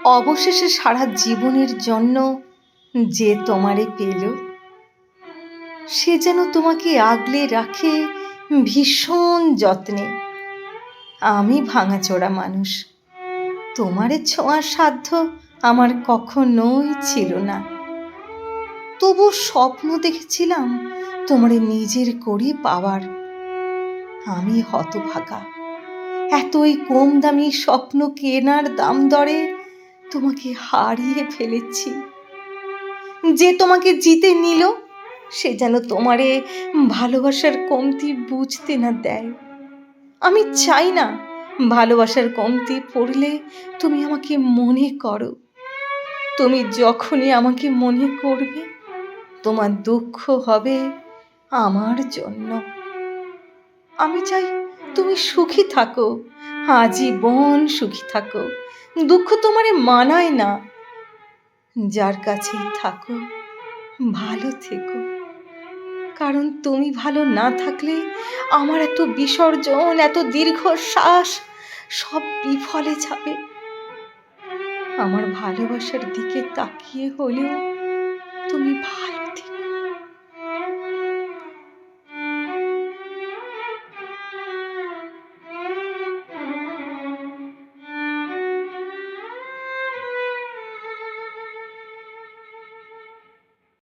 অবশেষে সারা জীবনের জন্য যে তোমারে পেল, সে যেন তোমাকে আগলে রাখে ভীষণ যত্নে। আমি ভাঙাচোরা মানুষ, তোমারে ছোঁয়ার সাধ্য আমার কখনোই ছিল না। তবু স্বপ্ন দেখেছিলাম তোমারে নিজের করে পাওয়ার। আমি হতভাগা, এতই কম দামি স্বপ্ন কেনার দাম দরে তোমাকে হারিয়ে ফেলেছি। যে তোমাকে জিতে নিল, সে যেন তোমারে ভালোবাসার কমতি বুঝতে না দেয়। আমি চাই না ভালোবাসার কমতি পড়লে তুমি আমাকে মনে করো। তুমি যখনই আমাকে মনে করবে, তোমার দুঃখ হবে আমার জন্য। আমি চাই তুমি সুখী থাকো, আজীবন সুখী থাকো। দুঃখ তোমারে মানায় না। যার কাছেই থাকো, ভালো থেকো। কারণ তুমি ভালো না থাকলে আমার এত বিসর্জন, এত দীর্ঘশ্বাস সব বিফলে যাবে। আমার ভালোবাসার দিকে তাকিয়ে হলেও তুমি ভালো